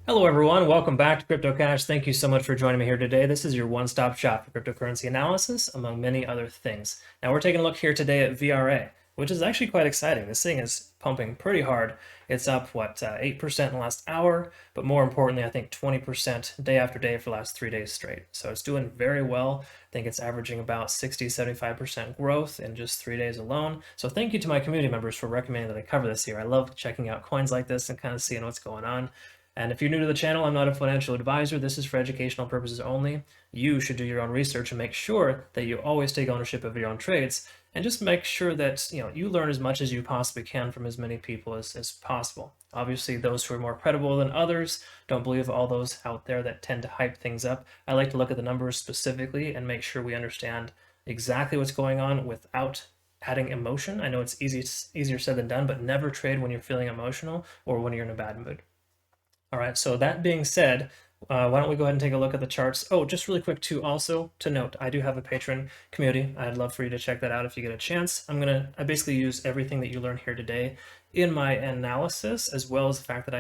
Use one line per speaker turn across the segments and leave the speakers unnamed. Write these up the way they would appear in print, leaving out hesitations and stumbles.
Hello, everyone. Welcome back to Crypto Cash. Thank you so much for joining me here today. This is your one-stop shop for cryptocurrency analysis, among many other things. Now, we're taking a look here today at VRA, which is actually quite exciting. This thing is pumping pretty hard. It's up, 8% in the last hour, but more importantly, I think 20% day after day for the last 3 days straight. So it's doing very well. I think it's averaging about 60-75% growth in just 3 days alone. So thank you to my community members for recommending that I cover this here. I love checking out coins like this and kind of seeing what's going on. And if you're new to the channel, I'm not a financial advisor. This is for educational purposes only. You should do your own research and make sure that you always take ownership of your own trades, and just make sure that you learn as much as you possibly can from as many people as possible. Obviously, those who are more credible than others, don't believe all those out there that tend to hype things up. I like to look at the numbers specifically and make sure we understand exactly what's going on without adding emotion. I know it's easier said than done, but never trade when you're feeling emotional or when you're in a bad mood. All right, so that being said, why don't we go ahead and take a look at the charts. Oh, just really quick too, also to note, I do have a Patron community. I'd love for you to check that out if you get a chance. I basically use everything that you learn here today in my analysis, as well as the fact that I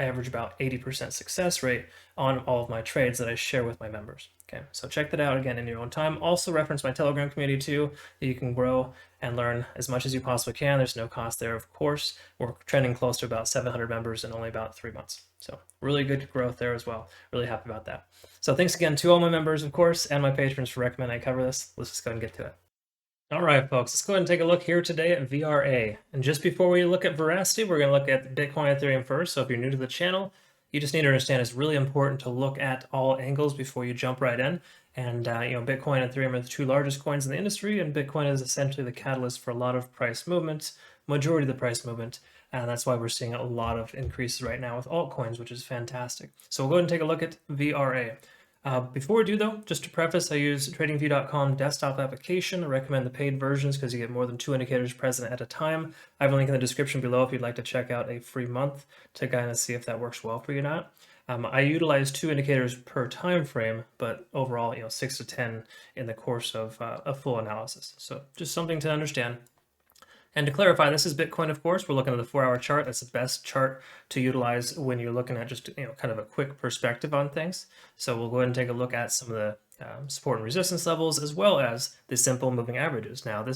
average about 80% success rate on all of my trades that I share with my members. Okay, so check that out again in your own time. Also reference my Telegram community too, that you can grow and learn as much as you possibly can. There's no cost there, of course. We're trending close to about 700 members in only about 3 months. So really good growth there as well. Really happy about that. So thanks again to all my members, of course, and my patrons for recommending I cover this. Let's just go ahead and get to it. All right, folks, let's go ahead and take a look here today at VRA. And just before we look at Veracity, we're going to look at Bitcoin, Ethereum first. So if you're new to the channel, you just need to understand it's really important to look at all angles before you jump right in. And Bitcoin and Ethereum are the two largest coins in the industry, and Bitcoin is essentially the catalyst for a lot of price movement, majority of the price movement. And that's why we're seeing a lot of increases right now with altcoins, which is fantastic. So we'll go ahead and take a look at VRA. Before we do though, just to preface, I use TradingView.com desktop application. I recommend the paid versions because you get more than 2 indicators present at a time. I have a link in the description below if you'd like to check out a free month to kind of see if that works well for you or not. I utilize 2 indicators per time frame, but overall, 6 to 10 in the course of a full analysis. So just something to understand. And to clarify, this is Bitcoin, of course. We're looking at the 4-hour chart. That's the best chart to utilize when you're looking at just kind of a quick perspective on things. So we'll go ahead and take a look at some of the support and resistance levels, as well as the simple moving averages. Now, I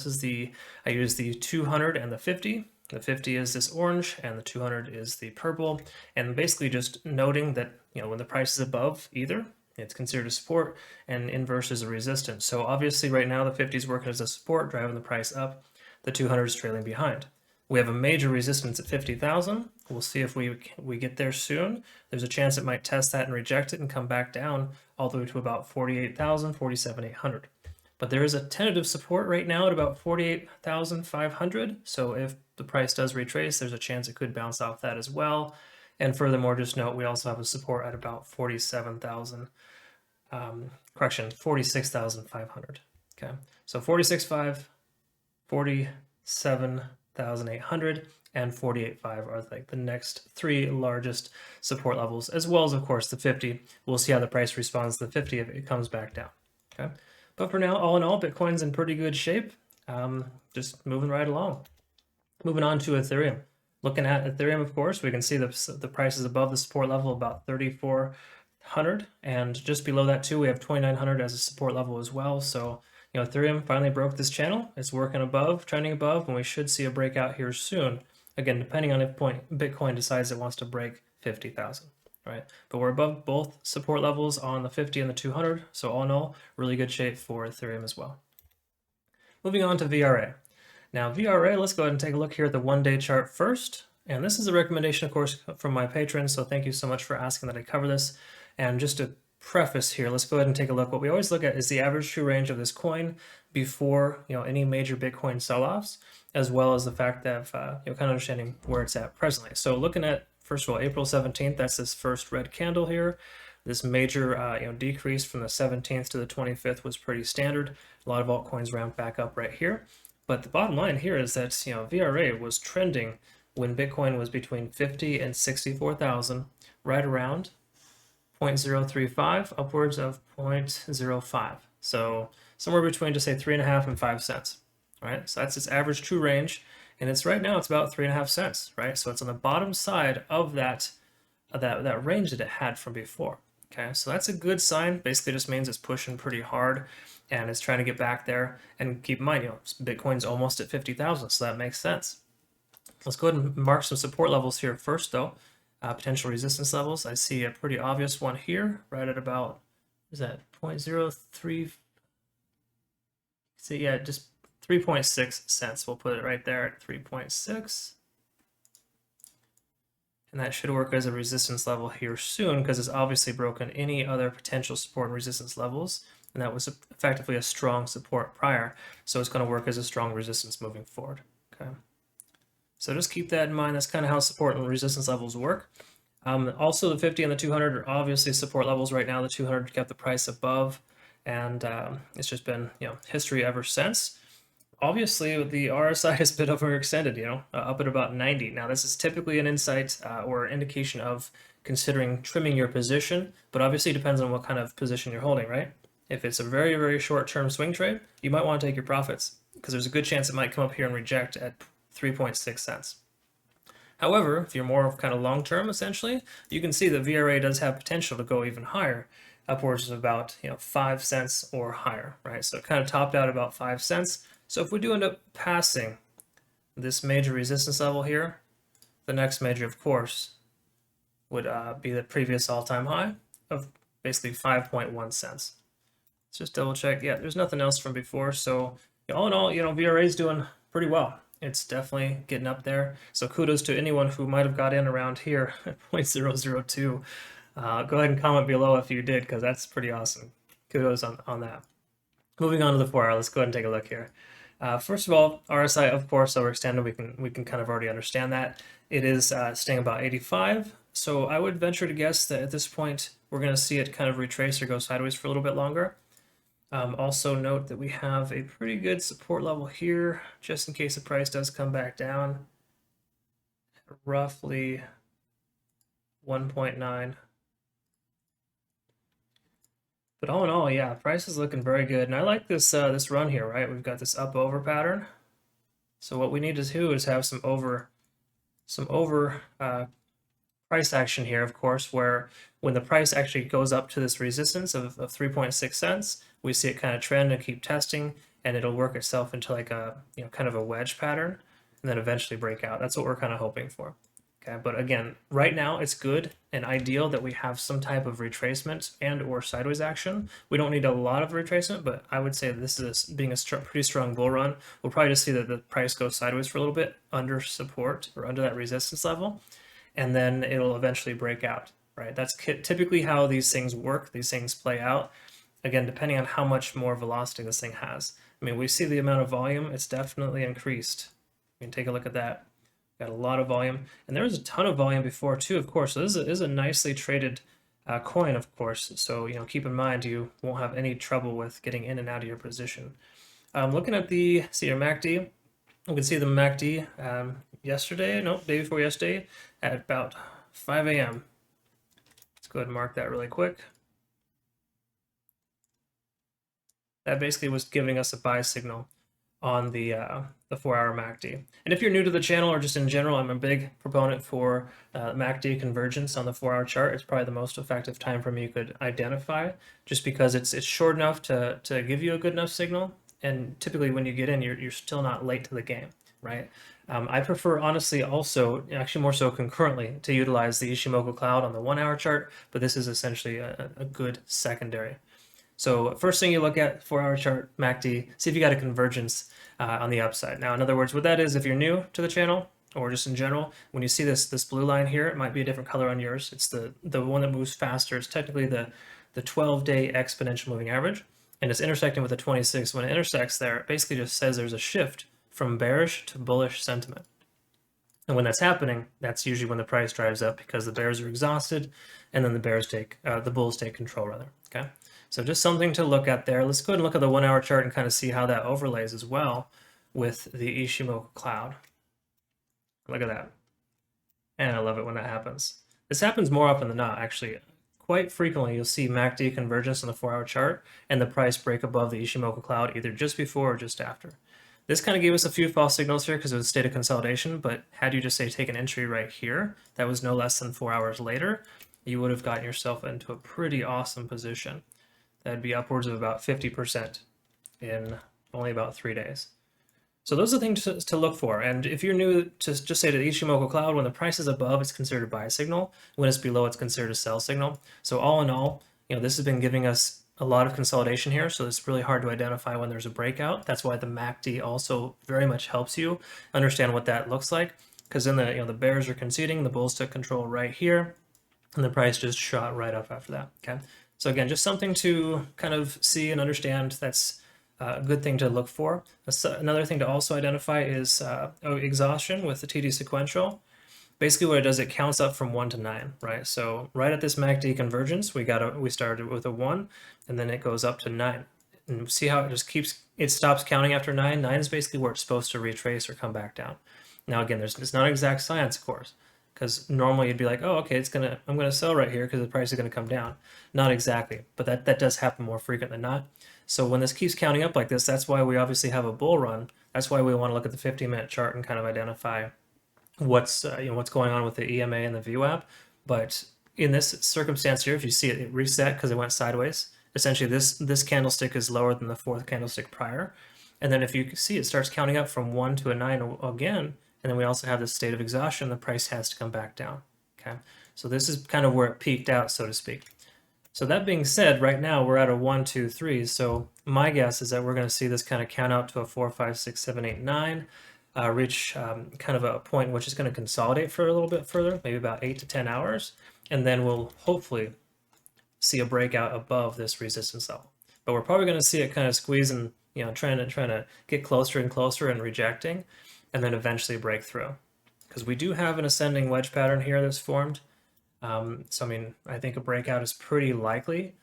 use the 200 and the 50. The 50 is this orange, and the 200 is the purple. And basically just noting that when the price is above either, it's considered a support, and inverse is a resistance. So obviously, right now the 50 is working as a support, driving the price up. The 200 is trailing behind. We have a major resistance at 50,000. We'll see if we get there soon. There's a chance it might test that and reject it and come back down all the way to about 48,000, 47,800. But there is a tentative support right now at about 48,500. So if the price does retrace, there's a chance it could bounce off that as well. And furthermore, just note we also have a support at about 46,500. Okay, so 46.5. 47,800 and 48.5 are like the next 3 largest support levels, as well as, of course, the 50. We'll see how the price responds to the 50 if it comes back down. Okay, but for now, all in all, Bitcoin's in pretty good shape. Just moving right along. Moving on to Ethereum. Looking at Ethereum, of course, we can see the price is above the support level, about 3,400, and just below that too, we have 2,900 as a support level as well. So Ethereum finally broke this channel. It's working above, trending above, and we should see a breakout here soon. Again, depending on if Bitcoin decides it wants to break 50,000, right? But we're above both support levels on the 50 and the 200. So all in all, really good shape for Ethereum as well. Moving on to VRA. Now VRA, let's go ahead and take a look here at the 1-day chart first. And this is a recommendation, of course, from my patrons. So thank you so much for asking that I cover this. And just to preface here, let's go ahead and take a look. What we always look at is the average true range of this coin before any major Bitcoin sell-offs, as well as the fact that kind of understanding where it's at presently. So looking at, first of all, April 17th, that's this first red candle here. This major decrease from the 17th to the 25th was pretty standard. A lot of altcoins ramped back up right here. But the bottom line here is that VRA was trending when Bitcoin was between 50 and 64,000, right around 0.035 upwards of 0.05. So somewhere between, just say, 3.5 and 5 cents, right? So that's its average true range. And it's right now, it's about 3.5 cents, right? So it's on the bottom side of that that range that it had from before. Okay, so that's a good sign. Basically just means it's pushing pretty hard and it's trying to get back there. And keep in mind, Bitcoin's almost at 50,000, so that makes sense. Let's go ahead and mark some support levels here first, though. Potential resistance levels. I see a pretty obvious one here, right at about, is that 0.03? So yeah, just 3.6 cents. We'll put it right there at 3.6. And that should work as a resistance level here soon because it's obviously broken any other potential support and resistance levels. And that was effectively a strong support prior. So it's going to work as a strong resistance moving forward. Okay. So just keep that in mind. That's kind of how support and resistance levels work. Also, the 50 and the 200 are obviously support levels right now. The 200 kept the price above, and it's just been history ever since. Obviously, the RSI has been overextended, up at about 90. Now, this is typically an insight or indication of considering trimming your position, but obviously it depends on what kind of position you're holding, right? If it's a very, very short-term swing trade, you might want to take your profits because there's a good chance it might come up here and reject at 3.6 cents. However, if you're more of kind of long-term, essentially, you can see that VRA does have potential to go even higher, upwards of about 5 cents or higher, right? So it kind of topped out about 5 cents. So if we do end up passing this major resistance level here, the next major, of course, would be the previous all-time high of basically 5.1 cents. Let's just double check. Yeah, there's nothing else from before. So all in all, VRA is doing pretty well. It's definitely getting up there. So kudos to anyone who might have got in around here at 0.002. Go ahead and comment below if you did, because that's pretty awesome. Kudos on that. Moving on to the 4 hour, let's go ahead and take a look here. First of all, RSI, of course, overextended. We can kind of already understand that. It is staying about 85. So I would venture to guess that at this point, we're going to see it kind of retrace or go sideways for a little bit longer. Also note that we have a pretty good support level here, just in case the price does come back down. Roughly 1.9. But all in all, yeah, price is looking very good. And I like this this run here, right? We've got this up over pattern. So what we need to do is have some over price action here, of course, where when the price actually goes up to this resistance of 3.6 cents, we see it kind of trend and keep testing, and it'll work itself into like a kind of a wedge pattern, and then eventually break out. That's what we're kind of hoping for. Okay, but again, right now it's good and ideal that we have some type of retracement and or sideways action. We don't need a lot of retracement, but I would say this is being a pretty strong bull run. We'll probably just see that the price goes sideways for a little bit under support or under that resistance level, and then it'll eventually break out, right? That's typically how these things work. These things play out. Again, depending on how much more velocity this thing has. I mean, we see the amount of volume, it's definitely increased. You can take a look at that. Got a lot of volume, and there was a ton of volume before too, of course. So this is a nicely traded coin, of course. So keep in mind you won't have any trouble with getting in and out of your position. Looking at the MACD, we can see the MACD day before yesterday at about 5 a.m. Let's go ahead and mark that really quick. That basically was giving us a buy signal on the 4 hour MACD. And if you're new to the channel or just in general, I'm a big proponent for MACD convergence on the 4 hour chart. It's probably the most effective time frame you could identify, just because it's short enough to give you a good enough signal. And typically when you get in, you're still not late to the game, right? I prefer, honestly, also, actually more so concurrently, to utilize the Ishimoku cloud on the 1 hour chart, but this is essentially a good secondary. So first thing you look at, 4 hour chart, MACD, see if you got a convergence on the upside. Now, in other words, what that is, if you're new to the channel or just in general, when you see this blue line here, it might be a different color on yours. It's the one that moves faster. It's technically the 12-day exponential moving average, and it's intersecting with the 26. When it intersects there, it basically just says there's a shift from bearish to bullish sentiment. And when that's happening, that's usually when the price drives up because the bears are exhausted, and then the bulls take control rather. Okay. So just something to look at there. Let's go ahead and look at the 1 hour chart and kind of see how that overlays as well with the Ishimoku cloud. Look at that. And I love it when that happens. This happens more often than not, actually. Quite frequently, you'll see MACD convergence on the 4 hour chart and the price break above the Ishimoku cloud either just before or just after. This kind of gave us a few false signals here because it was a state of consolidation, but had you just say take an entry right here, that was no less than 4 hours later, you would have gotten yourself into a pretty awesome position. That'd be upwards of about 50% in only about 3 days. So those are the things to look for. And if you're new, to just say to the Ichimoku Cloud, when the price is above, it's considered a buy signal. When it's below, it's considered a sell signal. So all in all, this has been giving us a lot of consolidation here. So it's really hard to identify when there's a breakout. That's why the MACD also very much helps you understand what that looks like. Because then the bears are conceding, the bulls took control right here, and the price just shot right up after that. Okay. So again, just something to kind of see and understand. That's a good thing to look for. Another thing to also identify is exhaustion with the TD sequential. Basically what it does, it counts up from 1 to 9, right? So right at this MACD convergence, we started with a 1, and then it goes up to 9. And see how it just it stops counting after 9. 9 is basically where it's supposed to retrace or come back down. Now again, it's not exact science, of course, because normally you'd be like, oh, okay, I'm gonna sell right here because the price is gonna come down. Not exactly, but that does happen more frequent than not. So when this keeps counting up like this, that's why we obviously have a bull run. That's why we want to look at the 15-minute chart and kind of identify what's going on with the EMA and the VWAP. But in this circumstance here, if you see it reset because it went sideways, essentially this candlestick is lower than the fourth candlestick prior. And then if you see it starts counting up from 1 to a 9 again, and then we also have this state of exhaustion, the price has to come back down. Okay, so this is kind of where it peaked out, so to speak. So that being said, right now we're at a 1, 2, 3. So my guess is that we're going to see this kind of count out to a 4, 5, 6, 7, 8, 9, reach kind of a point which is going to consolidate for a little bit further, maybe about 8 to 10 hours, and then we'll hopefully see a breakout above this resistance level. But we're probably going to see it kind of squeeze and trying to get closer and closer and rejecting, and then eventually break through. Because we do have an ascending wedge pattern here that's formed. So I mean, I think a breakout is pretty likely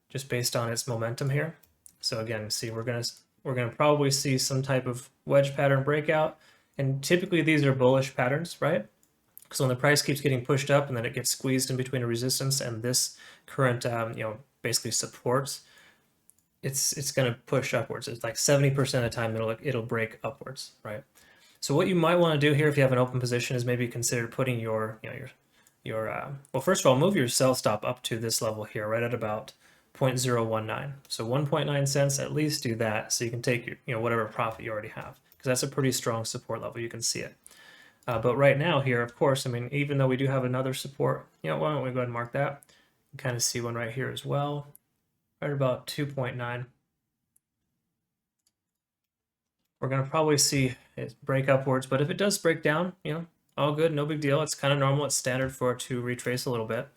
just based on its momentum here. So again, see, we're gonna probably see some type of wedge pattern breakout, and typically these are bullish patterns, right? Because when the price keeps getting pushed up and then it gets squeezed in between a resistance and this current basically supports, it's gonna push upwards. It's like 70% of the time it'll break upwards, right? So what you might want to do here if you have an open position is maybe consider putting your well, first of all, move your sell stop up to this level here, right at about 0.019. So 1.9 cents, at least do that so you can take your, whatever profit you already have, because that's a pretty strong support level. You can see it. But right now here, of course, I mean, even though we do have another support, why don't we go ahead and mark that? You kind of see one right here as well, right about 2.9. We're going to probably see it break upwards, but if it does break down, all good, no big deal. It's kind of normal. It's standard for it to retrace a little bit.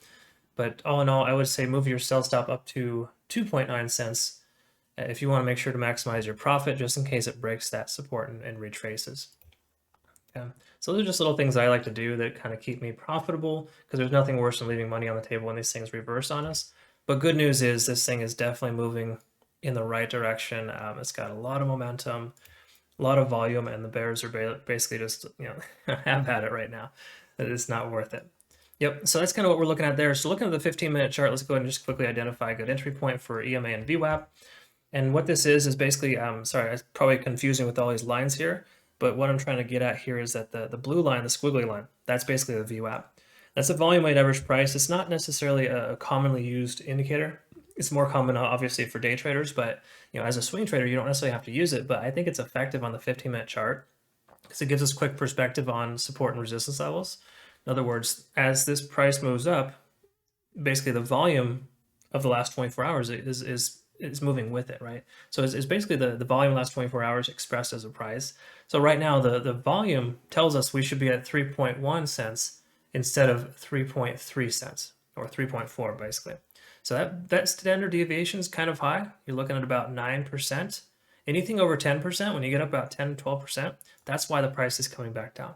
But all in all, I would say move your sell stop up to 2.9 cents if you want to make sure to maximize your profit just in case it breaks that support and retraces. Okay. So those are just little things I like to do that kind of keep me profitable, because there's nothing worse than leaving money on the table when these things reverse on us. But good news is this thing is definitely moving in the right direction. It's got a lot of momentum, a lot of volume, and the bears are basically just, have at it right now. It's not worth it. Yep, so that's kind of what we're looking at there. So looking at the 15-minute chart, let's go ahead and just quickly identify a good entry point for EMA and VWAP. And what this is basically, sorry, it's probably confusing with all these lines here, but what I'm trying to get at here is that the blue line, the squiggly line, that's basically the VWAP. That's a volume weighted average price. It's not necessarily a commonly used indicator. It's more common, obviously, for day traders, but as a swing trader, you don't necessarily have to use it. But I think it's effective on the 15-minute chart because it gives us quick perspective on support and resistance levels. In other words, as this price moves up, basically the volume of the last 24 hours is moving with it, right? So it's basically the volume of the last 24 hours expressed as a price. So right now, the volume tells us we should be at 3.1 cents instead of 3.3 cents, or 3.4 basically. So that standard deviation is kind of high. You're looking at about 9%. Anything over 10%, when you get up about 10, 12%, that's why the price is coming back down.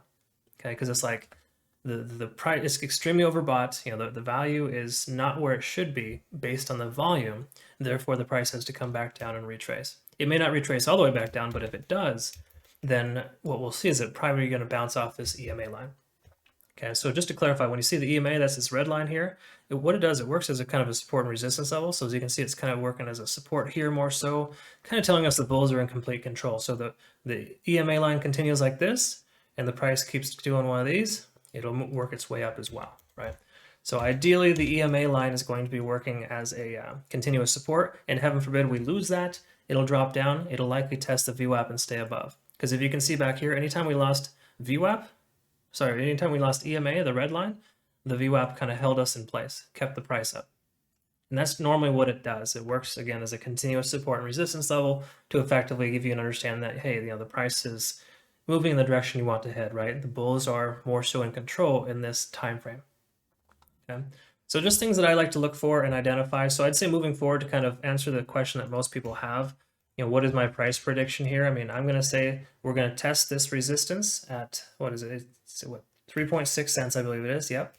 Okay, because it's like the price is extremely overbought. The value is not where it should be based on the volume. Therefore, the price has to come back down and retrace. It may not retrace all the way back down, but if it does, then what we'll see is it probably going to bounce off this EMA line. Okay, so just to clarify, when you see the EMA, that's this red line here, what it does, it works as a kind of a support and resistance level. So as you can see, it's kind of working as a support here more so, kind of telling us the bulls are in complete control. So the EMA line continues like this, and the price keeps doing one of these, it'll work its way up as well, right? So ideally, the EMA line is going to be working as a continuous support, and heaven forbid we lose that, it'll drop down, it'll likely test the VWAP and stay above. Because if you can see back here, anytime we lost anytime we lost EMA, the red line, the VWAP kind of held us in place, kept the price up. And that's normally what it does. It works, again, as a continuous support and resistance level to effectively give you an understanding that, hey, the price is moving in the direction you want to head, right? The bulls are more so in control in this time frame. Okay? So just things that I like to look for and identify. So I'd say moving forward to kind of answer the question that most people have, what is my price prediction here? I mean, I'm going to say we're going to test this resistance at, what is it? It's what, 3.6 cents, I believe it is. Yep.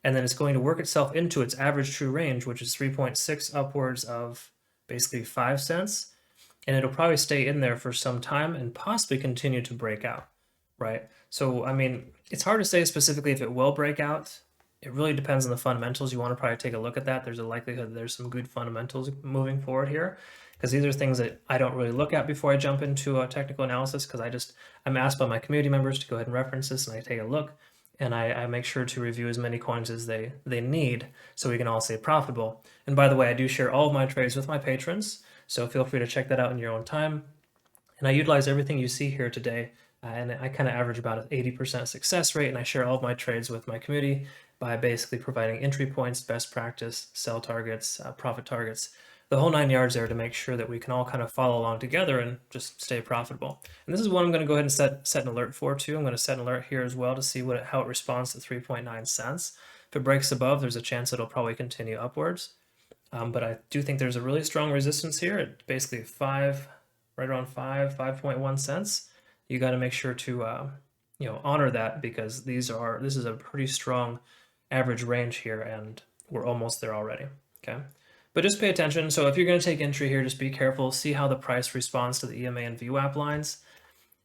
And then it's going to work itself into its average true range, which is 3.6 upwards of basically 5 cents. And it'll probably stay in there for some time and possibly continue to break out, right? So, I mean, it's hard to say specifically if it will break out. It really depends on the fundamentals. You want to probably take a look at that. There's a likelihood there's some good fundamentals moving forward here, because these are things that I don't really look at before I jump into a technical analysis, because I'm asked by my community members to go ahead and reference this, and I take a look, and I make sure to review as many coins as they need so we can all stay profitable. And by the way, I do share all of my trades with my patrons, so feel free to check that out in your own time. And I utilize everything you see here today, and I kind of average about an 80% success rate, and I share all of my trades with my community by basically providing entry points, best practice, sell targets, profit targets, the whole 9 yards there to make sure that we can all kind of follow along together and just stay profitable. And this is what I'm going to go ahead and set an alert for too. I'm going to set an alert here as well to see how it responds to 3.9 cents. If it breaks above, there's a chance it'll probably continue upwards. But I do think there's a really strong resistance here at basically right around 5.1 cents. You got to make sure to honor that, because this is a pretty strong average range here, and we're almost there already. Okay. But just pay attention. So if you're going to take entry here, just be careful. See how the price responds to the EMA and VWAP lines.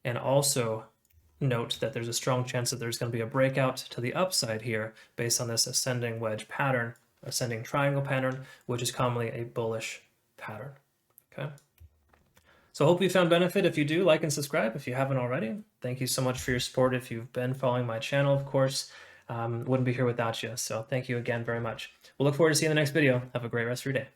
And also note that there's a strong chance that there's going to be a breakout to the upside here based on this ascending wedge pattern, ascending triangle pattern, which is commonly a bullish pattern. Okay. So I hope you found benefit. If you do, like and subscribe if you haven't already. Thank you so much for your support. If you've been following my channel, of course, wouldn't be here without you. So thank you again very much. We'll look forward to seeing you in the next video. Have a great rest of your day.